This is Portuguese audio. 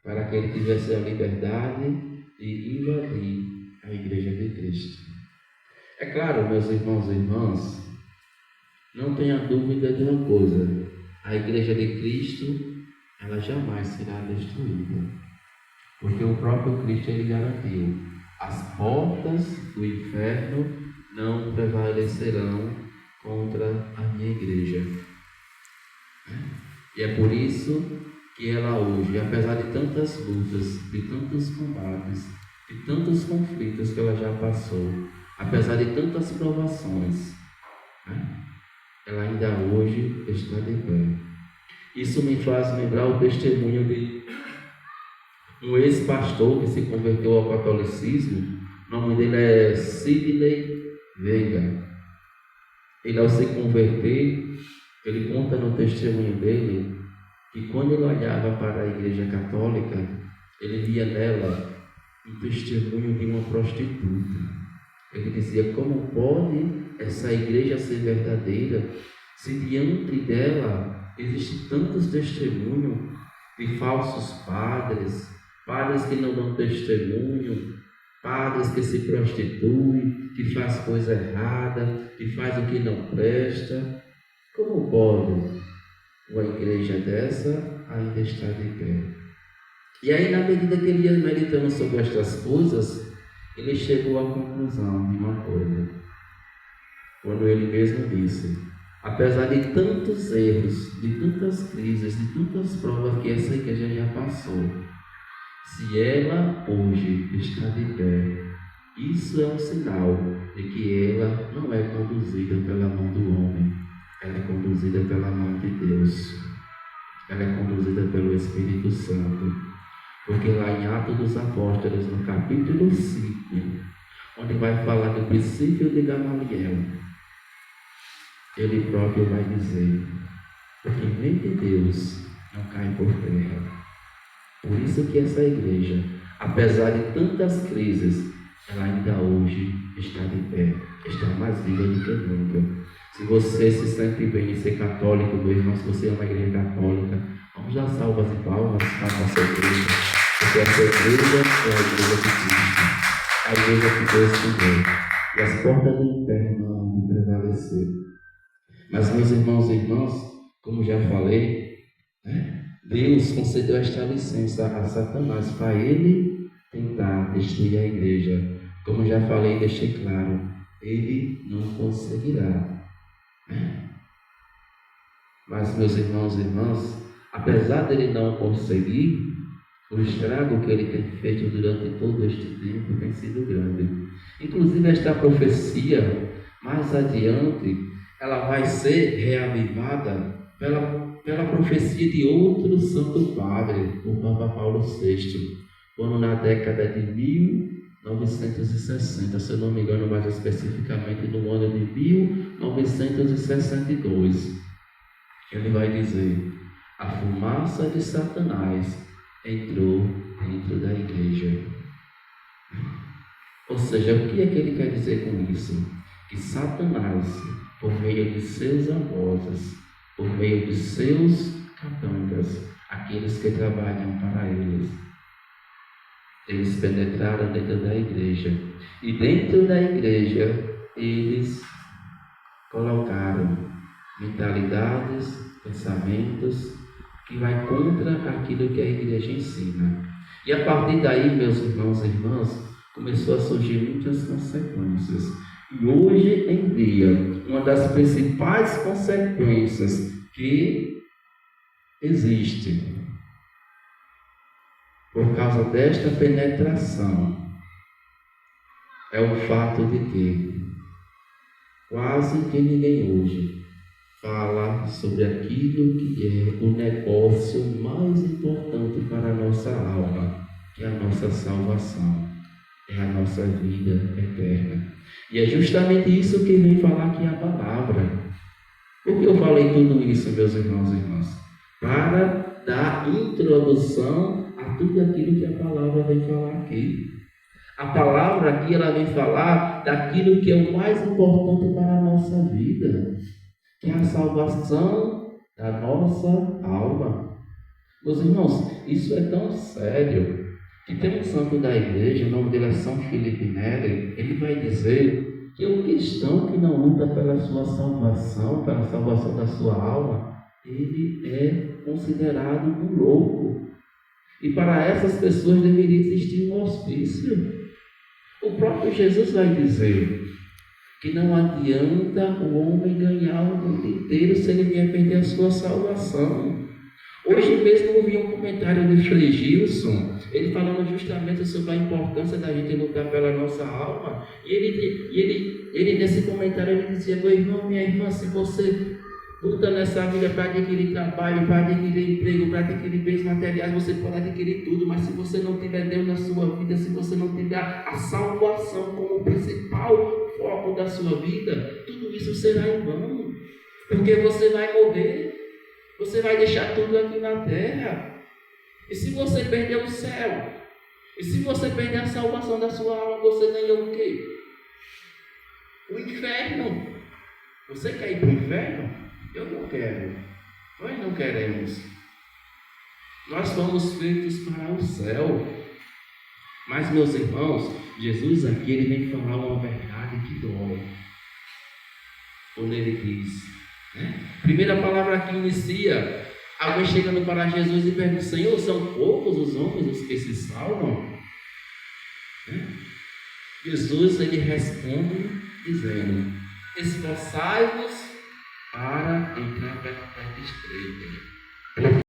para que ele tivesse a liberdade de invadir a igreja de Cristo. É claro, meus irmãos e irmãs, não tenha dúvida de uma coisa: a igreja de Cristo, ela jamais será destruída, porque o próprio Cristo ele garantiu: as portas do inferno não prevalecerão contra a minha igreja. E é por isso que ela hoje, apesar de tantas lutas, de tantos combates, de tantos conflitos que ela já passou, apesar de tantas provações, ela ainda hoje está de pé. Isso me faz lembrar o testemunho de um ex-pastor que se converteu ao catolicismo. O nome dele é Sidney Veiga. Ele, ao se converter, ele conta no testemunho dele que quando ele olhava para a igreja católica, ele via nela um testemunho de uma prostituta. Ele dizia: como pode essa igreja ser verdadeira se diante dela existem tantos testemunhos de falsos padres, padres que não dão testemunho, padres que se prostituem, que faz coisa errada, que faz o que não presta? Como pode uma igreja dessa ainda estar de pé? E aí, na medida que ele ia meditando sobre estas coisas, ele chegou à conclusão de uma coisa, quando ele mesmo disse: apesar de tantos erros, de tantas crises, de tantas provas que essa igreja já passou, se ela hoje está de pé, isso é um sinal de que ela não é conduzida pela mão do homem, ela é conduzida pela mão de Deus, ela é conduzida pelo Espírito Santo. Porque lá em Atos dos Apóstolos, no capítulo 5, onde vai falar do princípio de Gamaliel, ele próprio vai dizer: porque nem de Deus não cai por terra. Por isso que essa igreja, apesar de tantas crises, ela ainda hoje está de pé, está mais viva do que nunca. Se você se sente bem em ser católico, meu irmão, se você é uma igreja católica, vamos dar salvas e palmas para a nossa igreja, porque essa igreja é a igreja de Cristo, a igreja que Deus criou, e as portas do inferno não vão prevalecer. Mas, meus irmãos e irmãs, como já falei, Deus concedeu esta licença a Satanás para ele tentar destruir a igreja. Como já falei e deixei claro, ele não conseguirá. Mas, meus irmãos e irmãs, apesar dele não conseguir, o estrago que ele tem feito durante todo este tempo tem sido grande. Inclusive, esta profecia, mais adiante, ela vai ser reavivada pela profecia de outro santo padre, o Papa Paulo VI, quando na década de 1960, se eu não me engano, mais especificamente no ano de 1962, ele vai dizer: a fumaça de Satanás entrou dentro da igreja. Ou seja, o que é que ele quer dizer com isso? Que Satanás, por meio de seus algozes, por meio de seus capangas, aqueles que trabalham para eles penetraram dentro da igreja. E dentro da igreja, eles colocaram mentalidades, pensamentos que vai contra aquilo que a igreja ensina. E a partir daí, meus irmãos e irmãs, começou a surgir muitas consequências. E hoje em dia, uma das principais consequências que existe por causa desta penetração é o fato de que quase que ninguém hoje fala sobre aquilo que é o negócio mais importante para a nossa alma, que é a nossa salvação, é a nossa vida eterna. E é justamente isso que vem falar aqui a palavra. Por que eu falei tudo isso, meus irmãos e irmãs? Para dar introdução a tudo aquilo que a palavra vem falar aqui. A palavra aqui, ela vem falar daquilo que é o mais importante para a nossa vida, que é a salvação da nossa alma. Meus irmãos, isso é tão sério que tem um santo da igreja, o nome dele é São Felipe Neri, ele vai dizer que o cristão que não luta pela sua salvação, pela salvação da sua alma, ele é considerado um louco. E para essas pessoas deveria existir um hospício. O próprio Jesus vai dizer que não adianta o homem ganhar o mundo inteiro se ele vier perder a sua salvação. Hoje mesmo eu vi um comentário de Frei Gilson, ele falando justamente sobre a importância da gente lutar pela nossa alma. E ele nesse comentário ele dizia: meu irmão, minha irmã, se você luta nessa vida para adquirir trabalho, para adquirir emprego, para adquirir bens materiais, você pode adquirir tudo, mas se você não tiver Deus na sua vida, se você não tiver a salvação como principal foco da sua vida, tudo isso será em vão, porque você vai morrer, você vai deixar tudo aqui na terra. E se você perder o céu, e se você perder a salvação da sua alma, você ganhou o quê? O inferno. Você quer ir para o inferno? Eu não quero. Nós não queremos. Nós fomos feitos para o céu. Mas, meus irmãos, Jesus aqui ele vem falar uma verdade que dói. Quando ele diz, primeira palavra que inicia, alguém chegando para Jesus e pergunta: Senhor, são poucos os homens os que se salvam? Jesus ele responde dizendo: esforçai-vos para entrar pela porta estreita.